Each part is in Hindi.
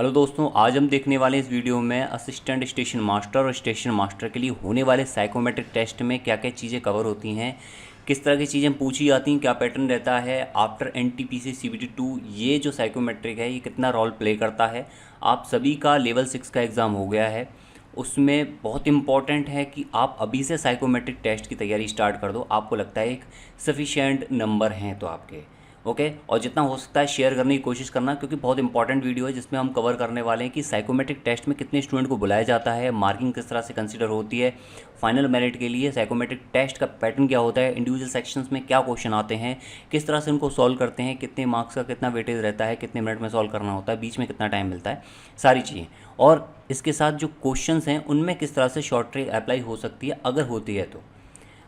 हेलो दोस्तों, आज हम देखने वाले इस वीडियो में असिस्टेंट स्टेशन मास्टर और स्टेशन मास्टर के लिए होने वाले साइकोमेट्रिक टेस्ट में क्या क्या चीज़ें कवर होती हैं, किस तरह की चीज़ें पूछी जाती हैं, क्या पैटर्न रहता है आफ्टर एनटीपीसी CBT 2। ये जो साइकोमेट्रिक है ये कितना रोल प्ले करता है। आप सभी का लेवल 6 का एग्ज़ाम हो गया है, उसमें बहुत इंपॉर्टेंट है कि आप अभी से साइकोमेट्रिक टेस्ट की तैयारी स्टार्ट कर दो। आपको लगता है एक सफिशिएंट नंबर हैं तो आपके ओके और जितना हो सकता है शेयर करने की कोशिश करना, क्योंकि बहुत इंपॉर्टेंट वीडियो है जिसमें हम कवर करने वाले हैं कि साइकोमेट्रिक टेस्ट में कितने स्टूडेंट को बुलाया जाता है, मार्किंग किस तरह से कंसीडर होती है, फाइनल मेरिट के लिए साइकोमेट्रिक टेस्ट का पैटर्न क्या होता है, इंडिविजुअल सेक्शंस में क्या क्वेश्चन आते हैं, किस तरह से उनको सॉल्व करते हैं, कितने मार्क्स का कितना वेटेज रहता है, कितने मिनट में सॉल्व करना होता है, बीच में कितना टाइम मिलता है, सारी चीज़ें। और इसके साथ जो क्वेश्चंस हैं उनमें किस तरह से शॉर्ट ट्रिक अप्लाई हो सकती है अगर होती है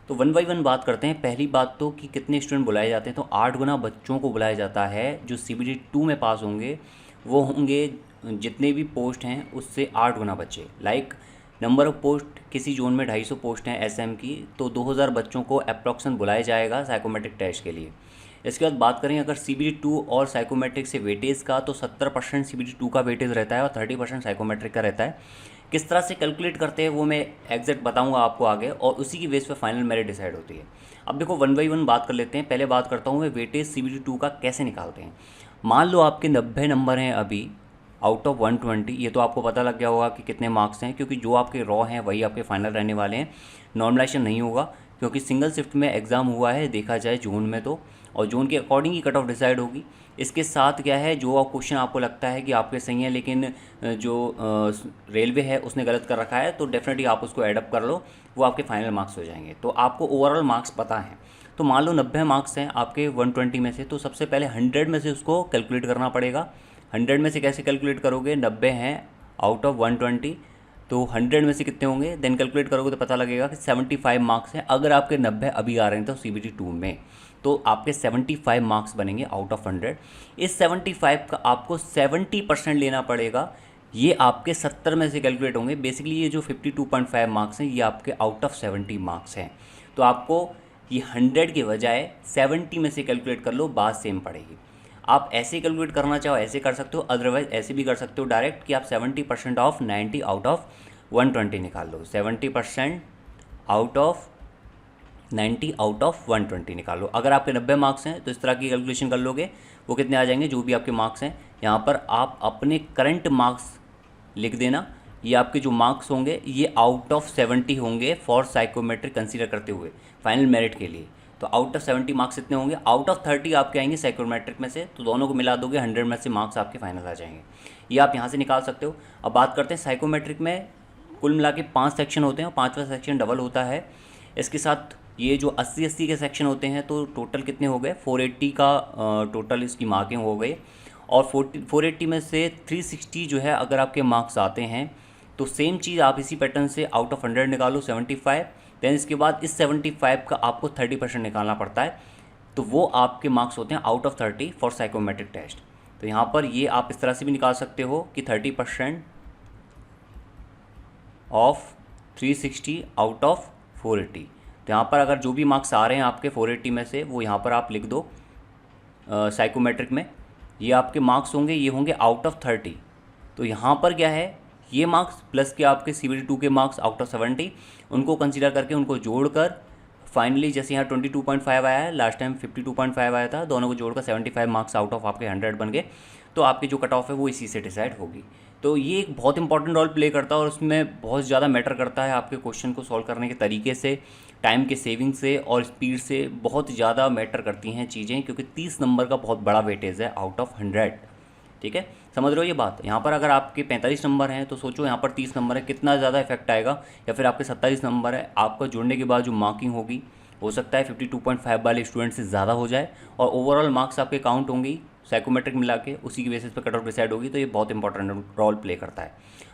तो 1 बाई 1 बात करते हैं। पहली बात तो कि कितने स्टूडेंट बुलाए जाते हैं, तो 8 गुना बच्चों को बुलाया जाता है जो CBT 2 में पास होंगे। वो होंगे जितने भी पोस्ट हैं उससे 8 गुना बच्चे। लाइक नंबर ऑफ पोस्ट किसी जोन में 250 पोस्ट हैं SM की, तो 2000 बच्चों को अप्रॉक्सन बुलाया जाएगा साइकोमेट्रिक टेस्ट के लिए। इसके बाद बात करें अगर CBT 2 और साइकोमेट्रिक से वेटेज का, तो 70% CBT 2 का वेटेज रहता है और 30% साइकोमेट्रिक का रहता है। किस तरह से कैलकुलेट करते हैं वो मैं एग्जैक्ट बताऊंगा आपको आगे, और उसी की बेस पे फाइनल मेरिट डिसाइड होती है। अब देखो 1 बाई 1 बात कर लेते हैं। पहले बात करता हूँ मैं वेटेज CBT 2 का कैसे निकालते हैं। मान लो आपके 90 नंबर हैं अभी आउट ऑफ 120। ये तो आपको पता लग गया होगा कि कितने मार्क्स हैं, क्योंकि जो आपके रॉ हैं वही आपके फाइनल रहने वाले हैं। नॉर्मलाइजेशन नहीं होगा क्योंकि सिंगल शिफ्ट में एग्ज़ाम हुआ है, देखा जाए जोन में तो, और जोन के अकॉर्डिंग ही कट ऑफ डिसाइड होगी। इसके साथ क्या है, जो क्वेश्चन आपको लगता है कि आपके सही हैं लेकिन जो रेलवे है उसने गलत कर रखा है, तो डेफिनेटली आप उसको एडअप कर लो, वो आपके फाइनल मार्क्स हो जाएंगे। तो आपको ओवरऑल मार्क्स पता है। तो मान लो 90 मार्क्स हैं आपके 120 में से, तो सबसे पहले 100 में से उसको कैलकुलेट करना पड़ेगा। 100 में से कैसे कैलकुलेट करोगे, 90 हैं आउट ऑफ 120, तो 100 में से कितने होंगे देन कैलकुलेट करोगे तो पता लगेगा कि 75 मार्क्स हैं। अगर आपके 90 अभी आ रहे हैं तो CBT 2 में, तो आपके 75 मार्क्स बनेंगे आउट ऑफ 100। इस 75 का आपको 70% लेना पड़ेगा। ये आपके 70 में से कैलकुलेट होंगे। बेसिकली ये जो 52.5 मार्क्स हैं ये आपके आउट ऑफ 70 मार्क्स हैं। तो आपको ये 100 के बजाय 70 में से कैलकुलेट कर लो, बात सेम पड़ेगी। आप ऐसे कैलकुलेट करना चाहो ऐसे कर सकते हो, अदरवाइज ऐसे भी कर सकते हो डायरेक्ट कि आप 70% ऑफ 90 आउट ऑफ 120 निकाल लो। 70% आउट ऑफ 90 आउट ऑफ 120 निकालो। अगर आपके 90 मार्क्स हैं तो इस तरह की कैलकुलेशन कर लोगे, वो कितने आ जाएंगे, जो भी आपके मार्क्स हैं। यहाँ पर आप अपने करंट मार्क्स लिख देना। ये आपके जो मार्क्स होंगे ये आउट ऑफ 70 होंगे फॉर साइकोमेट्रिक कंसीडर करते हुए फाइनल मेरिट के लिए। तो आउट ऑफ 70 मार्क्स इतने होंगे, आउट ऑफ 30 आपके आएंगे साइकोमेट्रिक में से, तो दोनों को मिला दोगे 100 में से मार्क्स आपके फाइनल आ जाएंगे। ये आप यहाँ से निकाल सकते हो। अब बात करते हैं साइकोमेट्रिक में कुल मिला के 5 सेक्शन होते हैं और 5वां सेक्शन डबल होता है। इसके साथ ये जो 80-80 के सेक्शन होते हैं, तो टोटल कितने हो गए, 480 का टोटल इसकी मार्किंग हो गई। और 480 में से 360 जो है अगर आपके मार्क्स आते हैं, तो सेम चीज़ आप इसी पैटर्न से आउट ऑफ 100 निकालो 75। दैन इसके बाद इस 75 का आपको 30% निकालना पड़ता है, तो वो आपके मार्क्स होते हैं out of 30 for psychometric test. तो यहाँ पर ये आप इस तरह से भी निकाल सकते हो कि 30% ऑफ 360 आउट ऑफ 480। तो यहाँ पर अगर जो भी मार्क्स आ रहे हैं आपके 480 में से, वो यहाँ पर आप लिख दो साइकोमेट्रिक में। ये आपके मार्क्स होंगे, ये होंगे आउट ऑफ 30। तो यहाँ पर क्या है, ये मार्क्स प्लस के आपके CBT 2 के मार्क्स आउट ऑफ 70, उनको कंसीडर करके उनको जोड़कर फाइनली, जैसे यहाँ 22.5 आया है, लास्ट टाइम 52.5 आया था, दोनों को जोड़कर 75 मार्क्स आउट ऑफ आपके 100 बन गए। तो आपकी जो कट ऑफ है वो इसी से डिसाइड होगी। तो ये एक बहुत इंपॉर्टेंट रोल प्ले करता है और उसमें बहुत ज़्यादा मैटर करता है आपके क्वेश्चन को सॉल्व करने के तरीके से, टाइम के सेविंग से और स्पीड से बहुत ज़्यादा मैटर करती हैं चीज़ें, क्योंकि 30 नंबर का बहुत बड़ा वेटेज है आउट ऑफ 100। ठीक है, समझ रहे हो ये बात। यहाँ पर अगर आपके 45 नंबर हैं तो सोचो यहाँ पर 30 नंबर है, कितना ज़्यादा इफेक्ट आएगा। या फिर आपके 27 नंबर है, आपका जुड़ने के बाद जो मार्किंग होगी हो सकता है 52.5 वाले स्टूडेंट से ज़्यादा हो जाए, और ओवरऑल मार्क्स आपके काउंट होंगी साइकोमेट्रिक मिला के, उसी की बेसिस पे कट ऑफ डिसाइड होगी। तो ये बहुत इंपॉर्टेंट रोल प्ले करता है।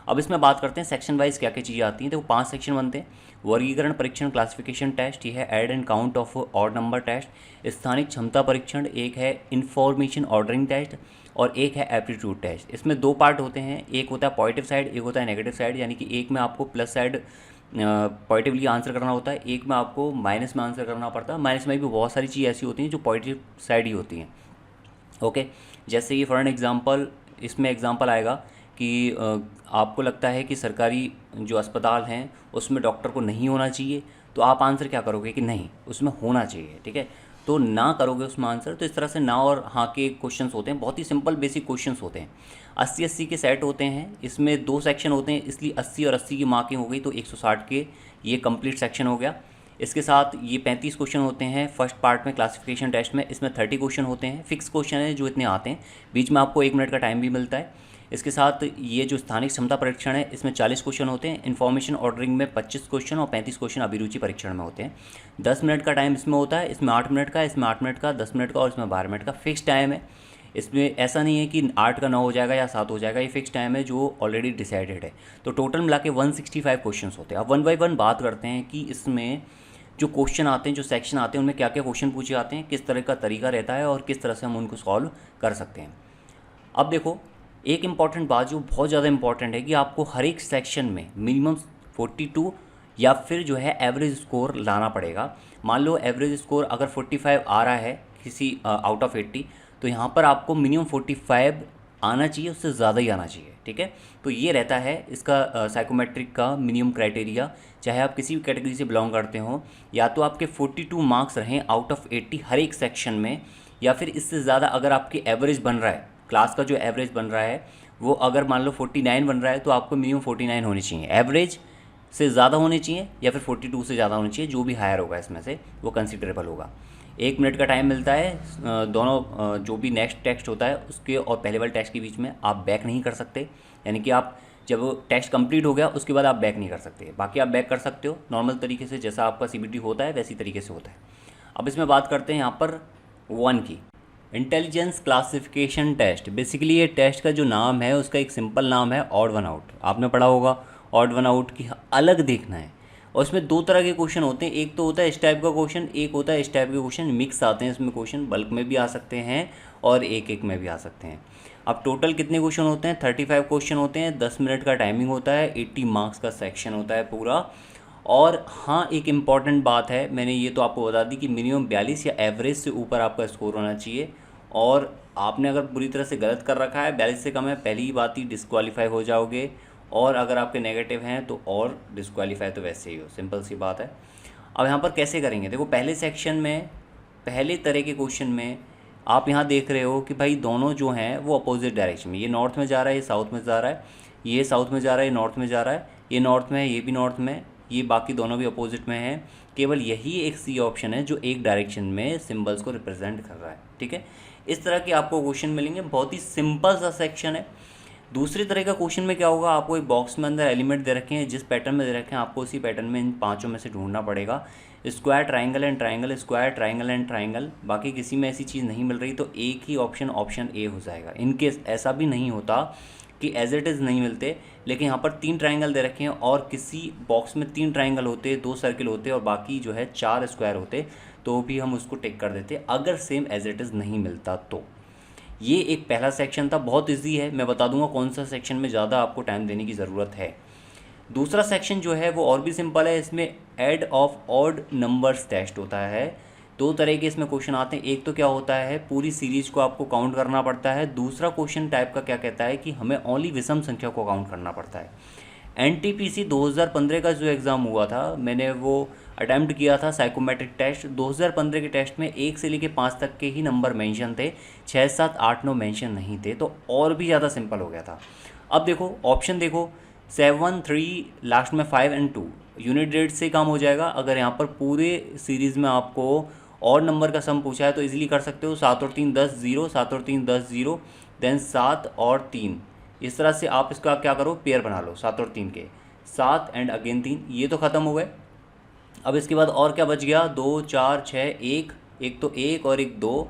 अब इसमें बात करते हैं सेक्शन वाइज क्या क्या चीज़ें आती हैं। तो 5 सेक्शन बनते हैं। वर्गीकरण परीक्षण क्लासिफिकेशन टेस्ट, ये है add and count of odd number test. स्थानिक क्षमता परीक्षण, एक है इंफॉर्मेशन ऑर्डरिंग टेस्ट, और एक है एप्टीट्यूड टेस्ट। इसमें 2 पार्ट होते हैं, एक होता है पॉजिटिव साइड, एक होता है नेगेटिव साइड। यानी कि एक में आपको प्लस साइड पॉजिटिवली आंसर करना होता है, एक में आपको माइनस में आंसर करना पड़ता है। माइनस में भी बहुत सारी चीज़ ऐसी होती हैं जो पॉजिटिव साइड ही होती हैं। ओके, जैसे ये फॉर एन एग्जांपल इसमें एग्जांपल आएगा कि आपको लगता है कि सरकारी जो अस्पताल हैं उसमें डॉक्टर को नहीं होना चाहिए, तो आप आंसर क्या करोगे कि नहीं, उसमें होना चाहिए। ठीक है, तो ना करोगे उसमें आंसर। तो इस तरह से ना और हाँ के क्वेश्चंस होते हैं, बहुत ही सिंपल बेसिक क्वेश्चंस होते हैं। 80-80 के सेट होते हैं, इसमें 2 सेक्शन होते हैं, इसलिए 80 और 80 की मार्किंग हो गई, तो 160 के ये कंप्लीट सेक्शन हो गया। इसके साथ ये 35 क्वेश्चन होते हैं फर्स्ट पार्ट में क्लासिफिकेशन टेस्ट में, इसमें 30 क्वेश्चन होते हैं, फिक्स क्वेश्चन है जो इतने आते हैं, बीच में आपको 1 मिनट का टाइम भी मिलता है। इसके साथ ये जो स्थानिक क्षमता परीक्षण है इसमें 40 क्वेश्चन होते हैं, इन्फॉर्मेशन ऑर्डरिंग में 25 क्वेश्चन और 35 क्वेश्चन अभिरुचि परीक्षण में होते हैं। 10 मिनट का टाइम इसमें होता है, इसमें 8 मिनट का, इसमें 8 मिनट का, 10 मिनट का और इसमें 12 मिनट का फिक्स टाइम है। इसमें ऐसा नहीं है कि 8 का 9 हो जाएगा या 7 हो जाएगा, ये फिक्स टाइम है जो ऑलरेडी डिसाइडेड है। तो टोटल मिला के 165 क्वेश्चन होते हैं। अब 1 बाई 1 बात करते हैं कि इसमें जो क्वेश्चन आते हैं, जो सेक्शन आते हैं, उनमें क्या क्या क्वेश्चन पूछे जाते हैं, किस तरह का तरीका रहता है और किस तरह से हम उनको सॉल्व कर सकते हैं। अब देखो, एक इम्पॉर्टेंट बात जो बहुत ज़्यादा इंपॉर्टेंट है कि आपको हर एक सेक्शन में मिनिमम 42 या फिर जो है एवरेज स्कोर लाना पड़ेगा। मान लो एवरेज स्कोर अगर 45 आ रहा है किसी आउट ऑफ 80, तो यहाँ पर आपको मिनिमम 45 आना चाहिए, उससे ज़्यादा ही आना चाहिए। ठीक है, तो ये रहता है इसका साइकोमेट्रिक का मिनिमम क्राइटेरिया। चाहे आप किसी भी कैटेगरी से बिलोंग करते हो, या तो आपके 42 मार्क्स रहें आउट ऑफ 80 हर एक सेक्शन में, या फिर इससे ज़्यादा अगर आपकी एवरेज बन रहा है, क्लास का जो एवरेज बन रहा है वो अगर मान लो 49 बन रहा है, तो आपको मिनिमम 49 होनी चाहिए, एवरेज से ज़्यादा होनी चाहिए या फिर 42 से ज़्यादा होनी चाहिए, जो भी हायर होगा इसमें से वो कंसिडरेबल होगा। 1 मिनट का टाइम मिलता है। दोनों जो भी नेक्स्ट टेक्स्ट होता है उसके और पहले वाले टेक्स्ट के बीच में आप बैक नहीं कर सकते, यानी कि आप जब टेक्स्ट कंप्लीट हो गया उसके बाद आप बैक नहीं कर सकते। बाकी आप बैक कर सकते हो नॉर्मल तरीके से, जैसा आपका सीबीटी होता है वैसी तरीके से होता है। अब इसमें बात करते हैं यहाँ पर 1 की, इंटेलिजेंस क्लासिफिकेशन टेस्ट। बेसिकली ये टेस्ट का जो नाम है उसका एक सिंपल नाम है ऑड वन आउट। आपने पढ़ा होगा ऑड वन आउट की अलग देखना है, और इसमें 2 तरह के क्वेश्चन होते हैं, एक तो होता है इस टाइप का क्वेश्चन, एक होता है इस टाइप के क्वेश्चन। मिक्स आते हैं इसमें क्वेश्चन, बल्क में भी आ सकते हैं और एक एक में भी आ सकते हैं। अब टोटल कितने क्वेश्चन होते हैं? 35 क्वेश्चन होते हैं, 10 मिनट का टाइमिंग होता है, 80 मार्क्स का सेक्शन होता है पूरा। और हाँ, एक इम्पॉर्टेंट बात है, मैंने ये तो आपको बता दी कि मिनिमम 42 या एवरेज से ऊपर आपका स्कोर होना चाहिए, और आपने अगर पूरी तरह से गलत कर रखा है, 42 से कम है, पहली ही बात ही डिस्क्वालीफाई हो जाओगे, और अगर आपके नेगेटिव हैं तो और डिस्क्वालीफाई तो वैसे ही हो, सिंपल सी बात है। अब यहाँ पर कैसे करेंगे? देखो, पहले सेक्शन में पहले तरह के क्वेश्चन में आप यहाँ देख रहे हो कि भाई दोनों जो हैं वो अपोजिट डायरेक्शन में, ये नॉर्थ में जा रहा है, ये साउथ में जा रहा है, ये साउथ में जा रहा है, ये नॉर्थ में जा रहा है, ये नॉर्थ में है, ये भी नॉर्थ में, ये बाकी दोनों भी अपोजिट में है। केवल यही एक सी ऑप्शन है जो एक डायरेक्शन में सिम्बल्स को रिप्रेजेंट कर रहा है। ठीक है, इस तरह के आपको क्वेश्चन मिलेंगे, बहुत ही सिंपल सा सेक्शन है। दूसरी तरह का क्वेश्चन में क्या होगा, आपको एक बॉक्स में अंदर एलिमेंट दे रखे हैं, जिस पैटर्न में दे रखे हैं आपको उसी पैटर्न में इन 5 में से ढूंढना पड़ेगा। Square, triangle and triangle, square, triangle and triangle, बाकी किसी में ऐसी चीज़ नहीं मिल रही तो एक ही ऑप्शन ए हो जाएगा। इनकेस ऐसा भी नहीं होता कि एज इट इज़ नहीं मिलते, लेकिन यहाँ पर 3 ट्राइंगल दे रखे हैं और किसी बॉक्स में 3 ट्राइंगल होते, 2 सर्किल होते और बाकी जो है 4 स्क्वायर होते, तो भी हम उसको टिक कर देते अगर सेम एज इट इज़ नहीं मिलता तो। ये एक पहला सेक्शन था, बहुत इजी है, मैं बता दूंगा कौन सा सेक्शन में ज़्यादा आपको टाइम देने की ज़रूरत है। दूसरा सेक्शन जो है वो और भी सिंपल है, इसमें add of odd numbers test होता है। 2 तरह के इसमें क्वेश्चन आते हैं, एक तो क्या होता है पूरी सीरीज को आपको काउंट करना पड़ता है, दूसरा क्वेश्चन टाइप का क्या कहता है कि हमें ओनली विषम संख्या को काउंट करना पड़ता है। एनटीपीसी 2015 का जो एग्ज़ाम हुआ था, मैंने वो अटैम्प्ट किया था साइकोमेट्रिक टेस्ट। 2015 के टेस्ट में 1 से लेकर 5 तक के ही नंबर मेंशन थे, 6, 7, 8, 9 मेंशन नहीं थे, तो और भी ज़्यादा सिंपल हो गया था। अब देखो ऑप्शन देखो, 7, 3, लास्ट में 5 और 2, यूनिट रेट से काम हो जाएगा। अगर यहाँ पर पूरे सीरीज़ में आपको और नंबर का सम पूछा है तो इजीली कर सकते हो, 7 और 3 10 0, 7 और 3 10 0, देन 7 और 3, इस तरह से आप इसका क्या करो, पेयर बना लो 7 और 3 के, 7 एंड अगेन 3, ये तो ख़त्म हो गए। अब इसके बाद और क्या बच गया, 2, 4, 6, 1, एक तो 1 और एक 2,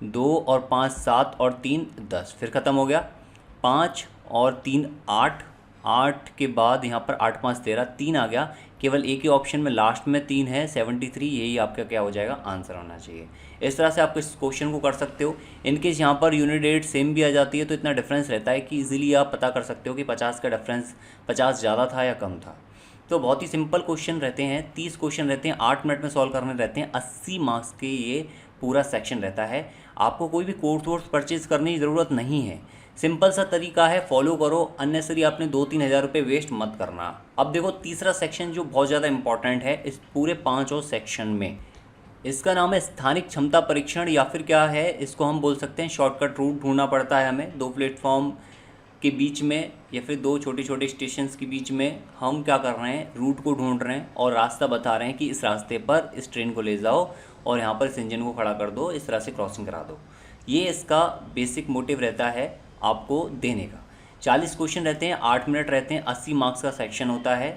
2 और 5 7 और 3 10, फिर ख़त्म हो गया। 5 और 3 8, 8 के बाद यहाँ पर 8, 5, 13, 3 आ गया, केवल एक ही ऑप्शन में लास्ट में 3 है, 73, यही आपका क्या हो जाएगा, आंसर होना चाहिए। इस तरह से आप इस क्वेश्चन को कर सकते हो। इनकेस यहाँ पर यूनिट रेट सेम भी आ जाती है तो इतना डिफरेंस रहता है कि इजीली आप पता कर सकते हो कि 50 का डिफरेंस 50 ज़्यादा था या कम था। तो बहुत ही सिंपल क्वेश्चन रहते हैं, 30 क्वेश्चन रहते हैं, 8 मिनट में सॉल्व करने रहते हैं, 80 मार्क्स के ये पूरा सेक्शन रहता है। आपको कोई भी कोर्स वोर्स परचेज़ करने की ज़रूरत नहीं है, सिंपल सा तरीका है, फॉलो करो, अननेसरी आपने 2-3 हज़ार रुपये वेस्ट मत करना। अब देखो तीसरा सेक्शन जो बहुत ज़्यादा इंपॉर्टेंट है इस पूरे 5 और सेक्शन में, इसका नाम है स्थानिक क्षमता परीक्षण, या फिर क्या है इसको हम बोल सकते हैं शॉर्टकट रूट ढूंढना पड़ता है हमें। 2 प्लेटफॉर्म के बीच में या फिर 2 छोटे छोटे स्टेशन के बीच में हम क्या कर रहे हैं, रूट को ढूंढ रहे हैं और रास्ता बता रहे हैं कि इस रास्ते पर इस ट्रेन को ले जाओ और यहाँ पर इस इंजन को खड़ा कर दो, इस तरह से क्रॉसिंग करा दो। ये इसका बेसिक मोटिव रहता है आपको देने का। 40 क्वेश्चन रहते हैं, 8 मिनट रहते हैं, 80 मार्क्स का सेक्शन होता है।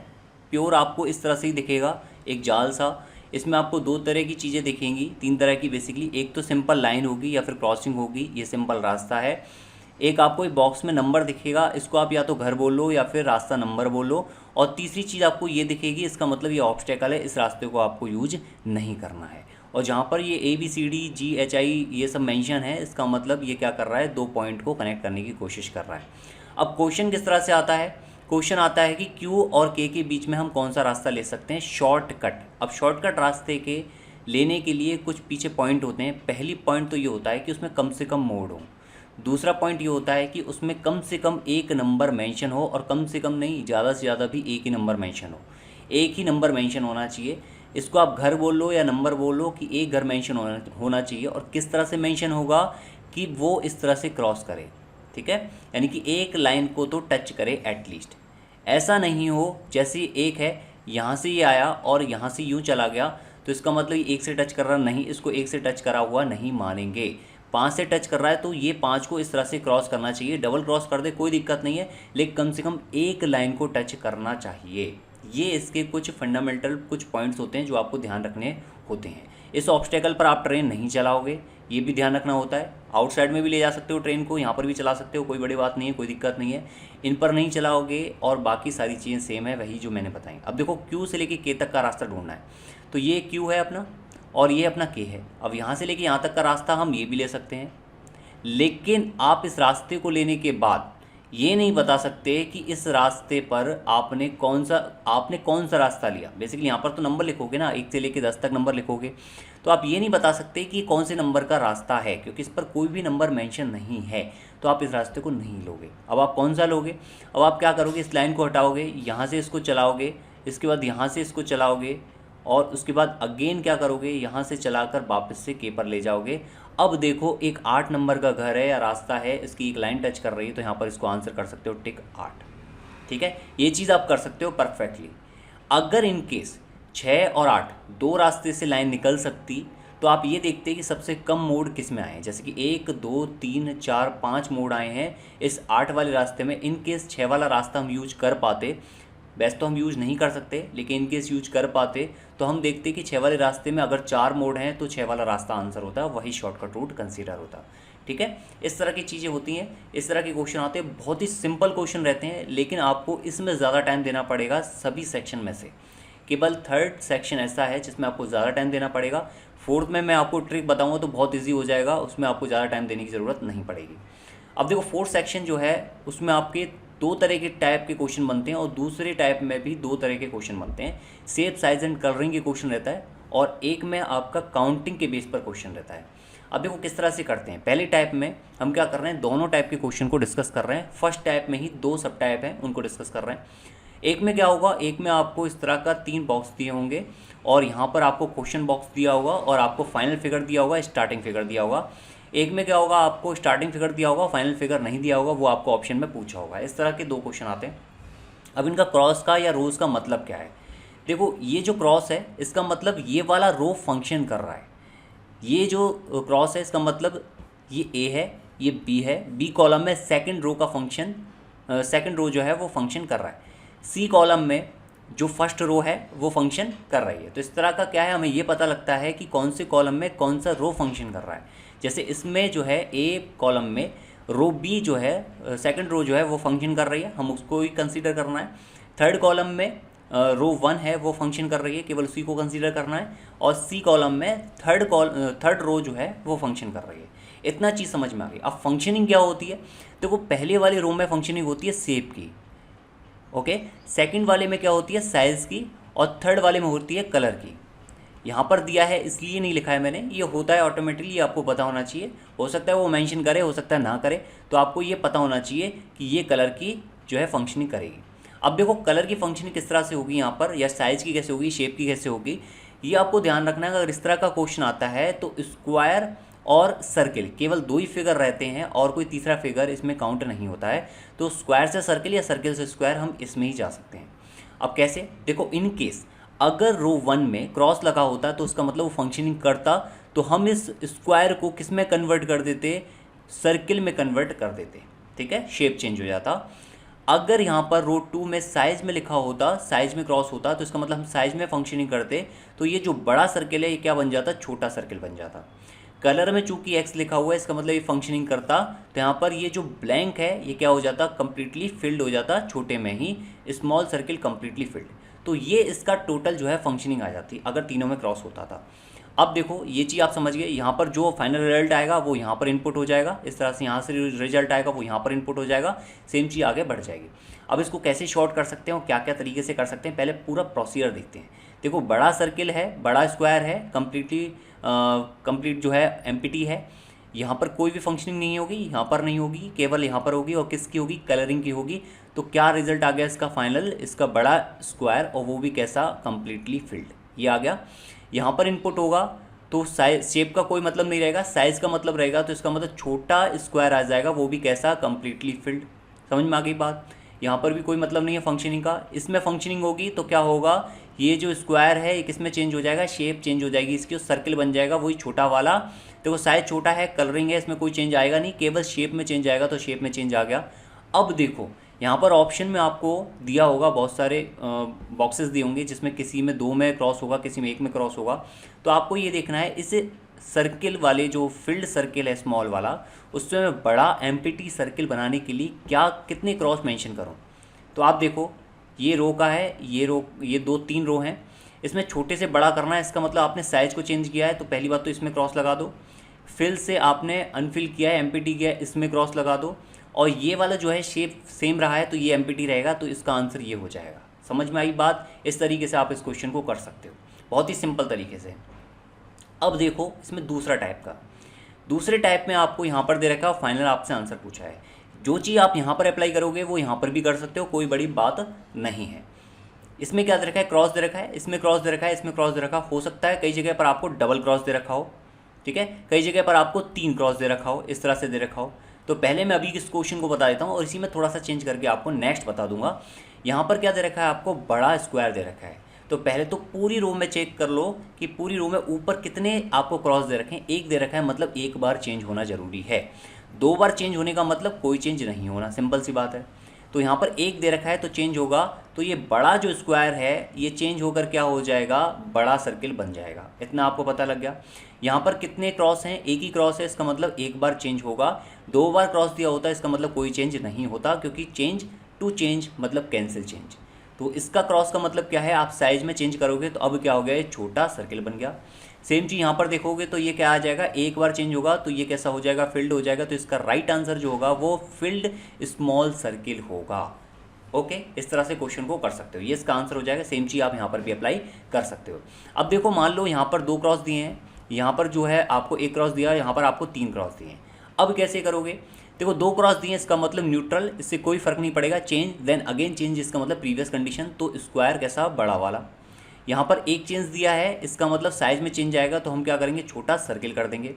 प्योर आपको इस तरह से ही दिखेगा, एक जाल सा। इसमें आपको 2 तरह की चीज़ें दिखेंगी, 3 तरह की बेसिकली। एक तो सिंपल लाइन होगी या फिर क्रॉसिंग होगी, ये सिंपल रास्ता है। एक आपको एक बॉक्स में नंबर दिखेगा, इसको आप या तो घर बोलो या फिर रास्ता नंबर बोलो। और तीसरी चीज़ आपको ये दिखेगी, इसका मतलब ये ऑब्स्टेकल है, इस रास्ते को आपको यूज नहीं करना है। और जहाँ पर ये ABCD GHI ये सब मेंशन है, इसका मतलब ये क्या कर रहा है, 2 पॉइंट को कनेक्ट करने की कोशिश कर रहा है। अब क्वेश्चन किस तरह से आता है, क्वेश्चन आता है कि Q और K के बीच में हम कौन सा रास्ता ले सकते हैं, शॉर्टकट। अब शॉर्टकट रास्ते के लेने के लिए कुछ पीछे पॉइंट होते हैं। पहली पॉइंट तो ये होता है कि उसमें कम से कम मोड हो। दूसरा पॉइंट ये होता है कि उसमें कम से कम एक नंबर मेंशन हो, और कम से कम नहीं, ज़्यादा से ज़्यादा भी एक ही नंबर मेंशन हो। एक ही नंबर मेंशन होना चाहिए। इसको आप घर बोल लो या नंबर बोल लो कि एक घर मेंशन होना चाहिए। और किस तरह से मेंशन होगा कि वो इस तरह से क्रॉस करे, ठीक है, यानी कि एक लाइन को तो टच करे एटलीस्ट। ऐसा नहीं हो जैसे एक है, यहाँ से ये आया और यहाँ से यूँ चला गया, तो इसका मतलब ये एक से टच कर रहा नहीं, इसको एक से टच करा हुआ नहीं मानेंगे। 5 से टच कर रहा है तो ये 5 को इस तरह से क्रॉस करना चाहिए। डबल क्रॉस कर दे कोई दिक्कत नहीं है, लेकिन कम से कम एक लाइन को टच करना चाहिए। ये इसके कुछ फंडामेंटल कुछ पॉइंट्स होते हैं जो आपको ध्यान रखने होते हैं। इस ऑब्स्टेकल पर आप ट्रेन नहीं चलाओगे, ये भी ध्यान रखना होता है। आउटसाइड में भी ले जा सकते हो ट्रेन को, यहाँ पर भी चला सकते हो, कोई बड़ी बात नहीं है, कोई दिक्कत नहीं है। इन पर नहीं चलाओगे और बाकी सारी चीज़ें सेम है, वही जो मैंने बताई। अब देखो Q से लेके K तक का रास्ता ढूंढना है, तो ये Q है अपना और ये अपना K है। अब यहाँ से लेके यहाँ तक का रास्ता हम ये भी ले सकते हैं, लेकिन आप इस रास्ते को लेने के बाद ये नहीं बता सकते कि इस रास्ते पर आपने कौन सा रास्ता लिया। बेसिकली यहाँ पर तो नंबर लिखोगे ना, 1 से लेके 10 तक नंबर लिखोगे, तो आप ये नहीं बता सकते कि कौन से नंबर का रास्ता है, क्योंकि इस पर कोई भी नंबर मेंशन नहीं है, तो आप इस रास्ते को नहीं लोगे। अब आप कौन सा लोगे, अब आप क्या करोगे, इस लाइन को हटाओगे, यहाँ से इसको चलाओगे, इसके बाद यहाँ से इसको चलाओगे, और उसके बाद अगेन क्या करोगे, यहाँ से चलाकर वापस से K पर ले जाओगे। अब देखो एक 8 नंबर का घर है या रास्ता है, इसकी एक लाइन टच कर रही है, तो यहाँ पर इसको आंसर कर सकते हो टिक 8, ठीक है। ये चीज़ आप कर सकते हो परफेक्टली। अगर इन केस 6 और 8 2 रास्ते से लाइन निकल सकती, तो आप ये देखते कि सबसे कम मोड किस में आए हैं। जैसे कि 1 2 3 4 5 मोड आए हैं इस 8 वाले रास्ते में। इन केस 6 वाला रास्ता हम यूज कर पाते, वैसे तो हम यूज़ नहीं कर सकते, लेकिन इन केस यूज कर पाते तो हम देखते कि 6 वाले रास्ते में अगर 4 मोड हैं तो 6 वाला रास्ता आंसर होता है, वही शॉर्टकट रूट कंसीडर होता, ठीक है। इस तरह की चीज़ें होती हैं, इस तरह के क्वेश्चन आते हैं, बहुत ही सिंपल क्वेश्चन रहते हैं, लेकिन आपको इसमें ज़्यादा टाइम देना पड़ेगा सभी सेक्शन में से। केवल 3rd सेक्शन ऐसा है जिसमें आपको ज़्यादा टाइम देना पड़ेगा। 4th में मैं आपको ट्रिक बताऊँगा तो बहुत ईजी हो जाएगा, उसमें आपको ज़्यादा टाइम देने की ज़रूरत नहीं पड़ेगी। अब देखो 4th सेक्शन जो है उसमें आपके 2 तरह के टाइप के क्वेश्चन बनते हैं, और दूसरे टाइप में भी 2 तरह के क्वेश्चन बनते हैं। शेप, साइज एंड कलरिंग के क्वेश्चन रहता है, और एक में आपका काउंटिंग के बेस पर क्वेश्चन रहता है। अब देखो किस तरह से करते हैं। पहले टाइप में हम क्या कर रहे हैं, दोनों टाइप के क्वेश्चन को डिस्कस कर रहे हैं। फर्स्ट टाइप में ही 2 सब टाइप हैं, उनको डिस्कस कर रहे हैं। एक में क्या होगा, एक में आपको इस तरह का 3 बॉक्स दिए होंगे, और यहाँ पर आपको क्वेश्चन बॉक्स दिया होगा, और आपको फाइनल फिगर दिया होगा, स्टार्टिंग फिगर दिया होगा। एक में क्या होगा, आपको स्टार्टिंग फिगर दिया होगा, फाइनल फिगर नहीं दिया होगा, वो आपको ऑप्शन में पूछा होगा। इस तरह के 2 क्वेश्चन आते हैं। अब इनका क्रॉस का या रोज़ का मतलब क्या है। देखो ये जो क्रॉस है इसका मतलब ये वाला रो फंक्शन कर रहा है। ये जो क्रॉस है इसका मतलब ये A है, ये B है, B कॉलम में सेकंड रो का फंक्शन, सेकंड रो जो है वो फंक्शन कर रहा है। C कॉलम में जो फर्स्ट रो है वो फंक्शन कर रही है। तो इस तरह का क्या है, हमें ये पता लगता है कि कौन से कॉलम में कौन सा रो फंक्शन कर रहा है। जैसे इसमें जो है A कॉलम में रो B जो है, सेकंड रो जो है वो फंक्शन कर रही है, हम उसको ही कंसीडर करना है। थर्ड कॉलम में रो 1 है वो फंक्शन कर रही है, केवल उसी को कंसीडर करना है। और C कॉलम में थर्ड रो जो है वो फंक्शन कर रही है। इतना चीज़ समझ में आ गई। अब फंक्शनिंग क्या होती है, देखो पहले वाले रो में फंक्शनिंग होती है शेप की, ओके। सेकंड वाले में क्या होती है, साइज़ की, और थर्ड वाले में होती है कलर की। यहाँ पर दिया है इसलिए नहीं लिखा है मैंने, ये होता है ऑटोमेटिकली, ये आपको पता होना चाहिए। हो सकता है वो मेंशन करे, हो सकता है ना करे, तो आपको ये पता होना चाहिए कि ये कलर की जो है फंक्शनिंग करेगी। अब देखो कलर की फंक्शनिंग किस तरह से होगी यहाँ पर, या साइज़ की कैसे होगी, शेप की कैसे होगी, ये आपको ध्यान रखना है। अगर इस तरह का क्वेश्चन आता है तो स्क्वायर और सर्किल केवल दो ही फिगर रहते हैं और कोई तीसरा फिगर इसमें काउंट नहीं होता है। तो स्क्वायर से सर्किल या सर्किल से स्क्वायर हम इसमें ही जा सकते हैं। अब कैसे, देखो इन केस अगर रो 1 में क्रॉस लगा होता तो उसका मतलब वो फंक्शनिंग करता, तो हम इस स्क्वायर को किस में कन्वर्ट कर देते, सर्किल में कन्वर्ट कर देते, ठीक है, शेप चेंज हो जाता। अगर यहाँ पर रो 2 में साइज में लिखा होता, साइज में क्रॉस होता, तो इसका मतलब हम साइज में फंक्शनिंग करते, तो ये जो बड़ा सर्किल है ये क्या बन जाता, छोटा सर्किल बन जाता। कलर में चूंकि एक्स लिखा हुआ है, इसका मतलब ये फंक्शनिंग करता, तो यहाँ पर ये जो ब्लैंक है ये क्या हो जाता, कंप्लीटली फिल्ड हो जाता, छोटे में ही स्मॉल सर्किल कंप्लीटली फिल्ड। तो ये इसका टोटल जो है फंक्शनिंग आ जाती अगर तीनों में क्रॉस होता था। अब देखो ये चीज़ आप समझ गए, यहाँ पर जो फाइनल रिजल्ट आएगा वो यहाँ पर इनपुट हो जाएगा, इस तरह से यहाँ से रिजल्ट आएगा वो यहाँ पर इनपुट हो जाएगा, सेम चीज़ आगे बढ़ जाएगी। अब इसको कैसे शॉर्ट कर सकते हैं और क्या क्या तरीके से कर सकते हैं, पहले पूरा प्रोसीजर देखते हैं। देखो बड़ा सर्किल है, बड़ा स्क्वायर है, कंप्लीट जो है एम्प्टी है, यहाँ पर कोई भी फंक्शनिंग नहीं होगी, यहाँ पर नहीं होगी, केवल यहाँ पर होगी, और किसकी होगी, कलरिंग की होगी। तो क्या रिजल्ट आ गया इसका फाइनल, इसका बड़ा स्क्वायर और वो भी कैसा, कंप्लीटली फिल्ड, ये आ गया। यहाँ पर इनपुट होगा तो साइज शेप का कोई मतलब नहीं रहेगा, साइज़ का मतलब रहेगा, तो इसका मतलब छोटा स्क्वायर आ जाएगा, वो भी कैसा, कंप्लीटली फिल्ड। समझ में आ गई बात। यहाँ पर भी कोई मतलब नहीं है फंक्शनिंग का, इसमें फंक्शनिंग होगी तो क्या होगा, ये जो स्क्वायर है किस में चेंज हो जाएगा, शेप चेंज हो जाएगी इसकी, सर्किल बन जाएगा वही छोटा वाला। देखो साइज छोटा है, कलरिंग है, इसमें कोई चेंज आएगा नहीं, केवल शेप में चेंज आएगा, तो शेप में चेंज आ गया। अब देखो यहाँ पर ऑप्शन में आपको दिया होगा, बहुत सारे बॉक्सेस दिए होंगे जिसमें किसी में 2 में क्रॉस होगा, किसी में 1 में क्रॉस होगा। तो आपको ये देखना है इस सर्किल वाले जो फील्ड सर्किल है स्मॉल वाला, उसमें मैं बड़ा एम्प्टी सर्किल बनाने के लिए क्या कितने क्रॉस मेंशन करूं। तो आप देखो ये रो का है, ये रो, ये 2-3 रो हैं, इसमें छोटे से बड़ा करना है, इसका मतलब आपने साइज को चेंज किया है, तो पहली बात तो इसमें क्रॉस लगा दो। फिल से आपने अनफिल किया है, एम्प्टी किया है, इसमें क्रॉस लगा दो। और ये वाला जो है शेप सेम रहा है तो ये एम्प्टी रहेगा, तो इसका आंसर ये हो जाएगा। समझ में आई बात। इस तरीके से आप इस क्वेश्चन को कर सकते हो, बहुत ही सिंपल तरीके से। अब देखो इसमें दूसरे टाइप में आपको यहाँ पर दे रखा है, फाइनल आपसे आंसर पूछा है। जो चीज़ आप यहाँ पर अप्लाई करोगे वो यहाँ पर भी कर सकते हो, कोई बड़ी बात नहीं है। इसमें क्या दे रखा है, क्रॉस दे रखा है, इसमें क्रॉस दे रखा है, इसमें क्रॉस दे रखा हो सकता है कई जगह पर आपको डबल क्रॉस दे रखा हो, ठीक है, कई जगह पर आपको 3 क्रॉस दे रखा हो, इस तरह से दे रखा हो। तो पहले मैं अभी इस क्वेश्चन को बता देता हूँ और इसी में थोड़ा सा चेंज करके आपको नेक्स्ट बता दूंगा। यहाँ पर क्या दे रखा है, आपको बड़ा स्क्वायर दे रखा है। तो पहले तो पूरी रो में चेक कर लो कि पूरी रो में ऊपर कितने आपको क्रॉस दे रखे हैं। एक दे रखा है, मतलब एक बार चेंज होना जरूरी है। 2 बार चेंज होने का मतलब कोई चेंज नहीं होना, सिंपल सी बात है। तो यहाँ पर एक दे रखा है तो चेंज होगा, तो ये बड़ा जो स्क्वायर है ये चेंज होकर क्या हो जाएगा, बड़ा सर्किल बन जाएगा। इतना आपको पता लग गया। यहाँ पर कितने क्रॉस हैं, एक ही क्रॉस है, इसका मतलब एक बार चेंज होगा। 2 बार क्रॉस दिया होता है, इसका मतलब कोई चेंज नहीं होता, क्योंकि चेंज टू चेंज मतलब कैंसिल चेंज। तो इसका क्रॉस का मतलब क्या है, आप साइज में चेंज करोगे तो अब क्या हो गया, ये छोटा सर्किल बन गया। सेम चीज़ यहाँ पर देखोगे तो ये क्या आ जाएगा, एक बार चेंज होगा तो ये कैसा हो जाएगा, फिल्ड हो जाएगा। तो इसका राइट आंसर जो होगा वो फिल्ड स्मॉल सर्किल होगा। ओके, इस तरह से क्वेश्चन को कर सकते हो, ये इसका आंसर हो जाएगा। सेम चीज़ आप यहाँ पर भी अप्लाई कर सकते हो। अब देखो मान लो यहाँ पर 2 क्रॉस दिए हैं, यहाँ पर जो है आपको 1 क्रॉस दिया, यहाँ पर आपको 3 क्रॉस दिए हैं। अब कैसे करोगे, देखो 2 क्रॉस दिए, इसका मतलब न्यूट्रल, इससे कोई फर्क नहीं पड़ेगा। चेंज देन अगेन चेंज, इसका मतलब प्रीवियस कंडीशन। तो स्क्वायर कैसा, बड़ा वाला। यहाँ पर 1 चेंज दिया है, इसका मतलब साइज में चेंज आएगा, तो हम क्या करेंगे, छोटा सर्किल कर देंगे,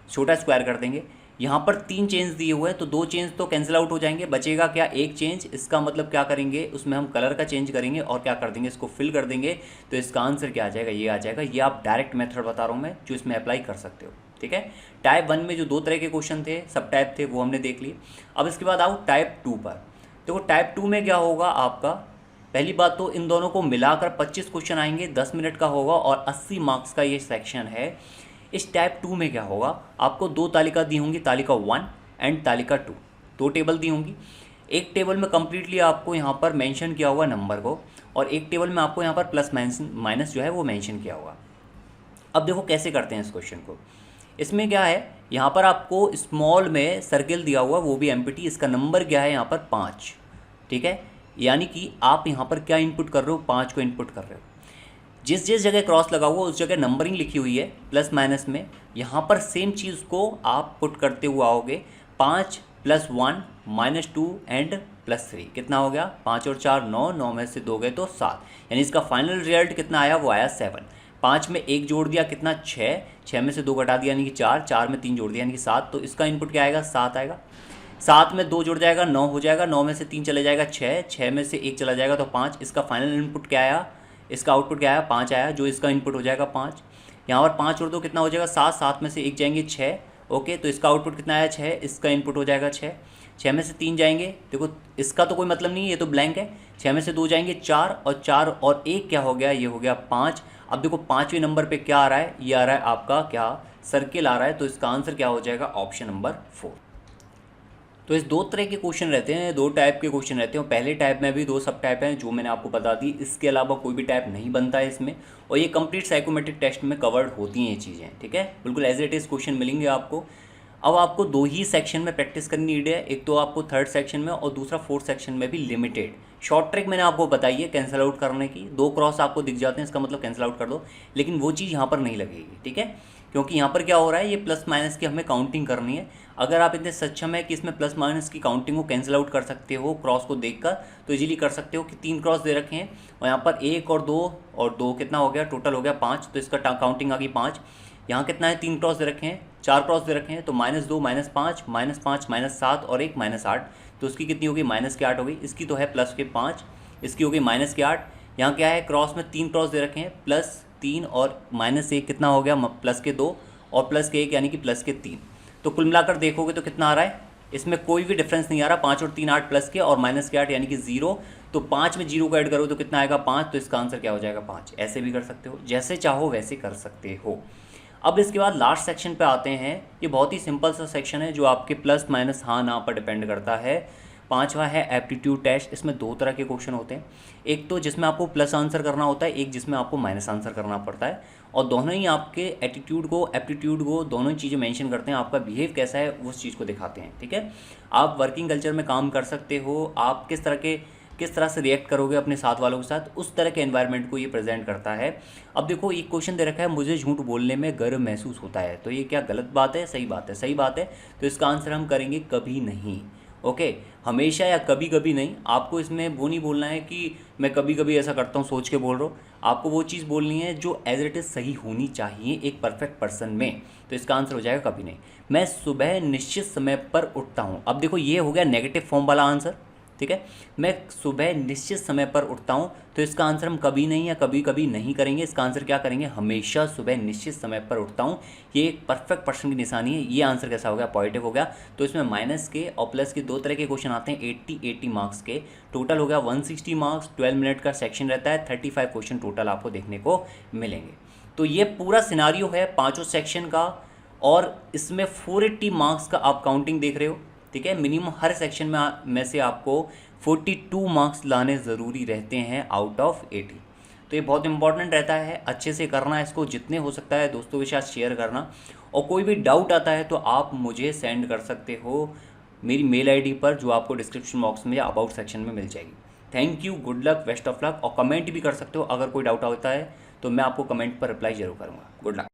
छोटा स्क्वायर कर देंगे। यहाँ पर 3 चेंज दिए हुए हैं तो 2 चेंज तो कैंसिल आउट हो जाएंगे, बचेगा क्या, 1 चेंज। इसका मतलब क्या करेंगे, उसमें हम कलर का चेंज करेंगे और क्या कर देंगे, इसको फिल कर देंगे। तो इसका आंसर क्या आ जाएगा, ये आ जाएगा। ये आप डायरेक्ट मेथड बता रहा हूँ मैं, जो इसमें अप्लाई कर सकते हो, ठीक है। टाइप 1 में जो 2 तरह के क्वेश्चन थे, सब टाइप थे, वो हमने देख लिए। अब इसके बाद आओ टाइप 2 पर। देखो टाइप 2 में क्या होगा आपका, पहली बात तो इन दोनों को मिलाकर 25 क्वेश्चन आएंगे, 10 मिनट का होगा और 80 मार्क्स का ये सेक्शन है। इस टाइप 2 में क्या होगा, आपको 2 तालिका दी होंगी, तालिका 1 एंड तालिका 2, 2 टेबल दी होंगी। एक टेबल में कम्प्लीटली आपको यहाँ पर मेंशन किया हुआ नंबर को, और एक टेबल में आपको यहाँ पर प्लस माइनस जो है वो मेंशन किया होगा। अब देखो कैसे करते हैं इस क्वेश्चन को। इसमें क्या है, यहाँ पर आपको स्मॉल में सर्किल दिया हुआ, वो भी एम्प्टी, इसका नंबर क्या है यहाँ पर 5, ठीक है। यानी कि आप यहाँ पर क्या इनपुट कर रहे हो, 5 को इनपुट कर रहे हो। जिस जिस जगह क्रॉस लगा हुआ उस जगह नंबरिंग लिखी हुई है प्लस माइनस में, यहाँ पर सेम चीज़ को आप पुट करते हुए आओगे 5 + 1 -2 एंड +3 कितना हो गया 5 और 4 9, 9 में से 2 गए तो 7, यानी इसका फाइनल रिजल्ट कितना आया वो आया 7। 5 में 1 जोड़ दिया कितना 6, 6 में से 2 घटा दिया यानी कि 4, 4 में 3 जोड़ दिया यानी कि 7, तो इसका इनपुट क्या आएगा 7 आएगा। 7 में 2 जुड़ जाएगा 9 हो जाएगा, 9 में से 3 चले जाएगा 6, 6 में से 1 चला जाएगा तो 5। इसका फाइनल इनपुट क्या आया, इसका आउटपुट क्या आया 5 आया, जो इसका इनपुट हो जाएगा 5। यहाँ पर 5 और 2 कितना हो जाएगा 7, 7 में से 1 जाएंगे 6, ओके, तो इसका आउटपुट कितना आया 6, इसका इनपुट हो जाएगा 6। 6 में से 3 जाएंगे, देखो इसका तो कोई मतलब नहीं है, ये तो ब्लैंक है। 6 में से 2 जाएंगे 4, और 4 और 1 क्या हो गया, ये हो गया 5। अब देखो 5वें नंबर पे क्या आ रहा है, ये आ रहा है आपका क्या सर्किल आ रहा है, तो इसका आंसर क्या हो जाएगा ऑप्शन नंबर 4। तो इस 2 तरह के क्वेश्चन रहते हैं, 2 टाइप के क्वेश्चन रहते हैं। पहले टाइप में भी 2 सब टाइप हैं जो मैंने आपको बता दी, इसके अलावा कोई भी टाइप नहीं बनता है इसमें, और ये कंप्लीट साइकोमेट्रिक टेस्ट में कवर्ड होती हैं ये चीज़ें, ठीक है, बिल्कुल एज इट इज़ क्वेश्चन मिलेंगे आपको। अब आपको 2 ही सेक्शन में प्रैक्टिस करनी नीड है, एक तो आपको 3rd सेक्शन में और दूसरा 4th सेक्शन में भी लिमिटेड। शॉर्ट ट्रिक मैंने आपको बताई है कैंसिल आउट करने की, 2 क्रॉस आपको दिख जाते हैं इसका मतलब कैंसिल आउट कर दो, लेकिन वो चीज़ यहाँ पर नहीं लगेगी, ठीक है, क्योंकि यहाँ पर क्या हो रहा है, ये प्लस माइनस की हमें काउंटिंग करनी है। अगर आप इतने सक्षम है कि इसमें प्लस माइनस की काउंटिंग को कैंसिल आउट कर सकते हो क्रॉस को देखकर, तो इजीली कर सकते हो कि 3 क्रॉस दे रखे हैं और यहाँ पर 1 और 2 कितना हो गया, टोटल हो गया 5, तो इसका काउंटिंग आ गई 5। यहाँ कितना है 3 क्रॉस दे रखे हैं, 4 क्रॉस दे रखे हैं, तो -2 -5 -5 -7 और 1 -8, तो उसकी कितनी होगी -8 हो गई। इसकी तो है प्लस के 5, इसकी हो गई -8। यहाँ क्या है क्रॉस में 3 क्रॉस दे रखे हैं, +3 और -1 कितना हो गया प्लस के 2 और प्लस के 1 यानी कि प्लस के 3। तो कुल मिलाकर देखोगे तो कितना आ रहा है, इसमें कोई भी डिफरेंस नहीं आ रहा, 5 और 3 8 प्लस के और -8 यानी कि 0। तो 5 में 0 को ऐड करो तो कितना आएगा 5, तो इसका आंसर क्या हो जाएगा 5। ऐसे भी कर सकते हो, जैसे चाहो वैसे कर सकते हो। अब इसके बाद लास्ट सेक्शन पे आते हैं, ये बहुत ही सिंपल सा सेक्शन है जो आपके प्लस माइनस हाँ ना पर डिपेंड करता है। 5वां है एप्टीट्यूड टेस्ट। इसमें 2 तरह के क्वेश्चन होते हैं, एक तो जिसमें आपको प्लस आंसर करना होता है, एक जिसमें आपको माइनस आंसर करना पड़ता है, और दोनों ही आपके एटीट्यूड को एप्टीट्यूड को दोनों ही चीज़ें मेंशन करते हैं, आपका बिहेव कैसा है उस चीज़ को दिखाते हैं, ठीक है। आप वर्किंग कल्चर में काम कर सकते हो, आप किस तरह से रिएक्ट करोगे अपने साथ वालों के साथ, उस तरह के एनवायरनमेंट को ये प्रेजेंट करता है। अब देखो एक क्वेश्चन दे रखा है, मुझे झूठ बोलने में गर्व महसूस होता है, तो ये क्या गलत बात है सही बात है, सही बात है, तो इसका आंसर हम करेंगे कभी नहीं, ओके, हमेशा या कभी कभी नहीं। आपको इसमें वो नहीं बोलना है कि मैं कभी कभी ऐसा करता हूँ सोच के बोल रहा हूँ, आपको वो चीज़ बोलनी है जो एज इट इज़ सही होनी चाहिए एक परफेक्ट पर्सन में, तो इसका आंसर हो जाएगा कभी नहीं। मैं सुबह निश्चित समय पर उठता हूँ, अब देखो ये हो गया नेगेटिव फॉर्म वाला आंसर, ठीक है, मैं सुबह निश्चित समय पर उठता हूँ, तो इसका आंसर हम कभी नहीं या कभी कभी नहीं करेंगे, इसका आंसर क्या करेंगे, हमेशा सुबह निश्चित समय पर उठता हूँ। ये एक परफेक्ट पर्सन की निशानी है, ये आंसर कैसा हो गया पॉजिटिव हो गया। तो इसमें माइनस के और प्लस के 2 तरह के क्वेश्चन आते हैं, 80 मार्क्स के, टोटल हो गया 160 मार्क्स, 12 मिनट का सेक्शन रहता है, 35 क्वेश्चन टोटल आपको देखने को मिलेंगे। तो ये पूरा सिनारियो है 5 सेक्शन का, और इसमें 480 मार्क्स का आप काउंटिंग देख रहे हो, ठीक है। मिनिमम हर सेक्शन में से आपको 42 मार्क्स लाने ज़रूरी रहते हैं आउट ऑफ 80, तो ये बहुत इंपॉर्टेंट रहता है, अच्छे से करना है इसको, जितने हो सकता है दोस्तों के साथ शेयर करना, और कोई भी डाउट आता है तो आप मुझे सेंड कर सकते हो मेरी मेल आईडी पर, जो आपको डिस्क्रिप्शन बॉक्स में या अबाउट सेक्शन में मिल जाएगी। Thank you, good luck, best of luck, और कमेंट भी कर सकते हो, अगर कोई डाउट होता है तो मैं आपको कमेंट पर रिप्लाई जरूर करूँगा। Good luck.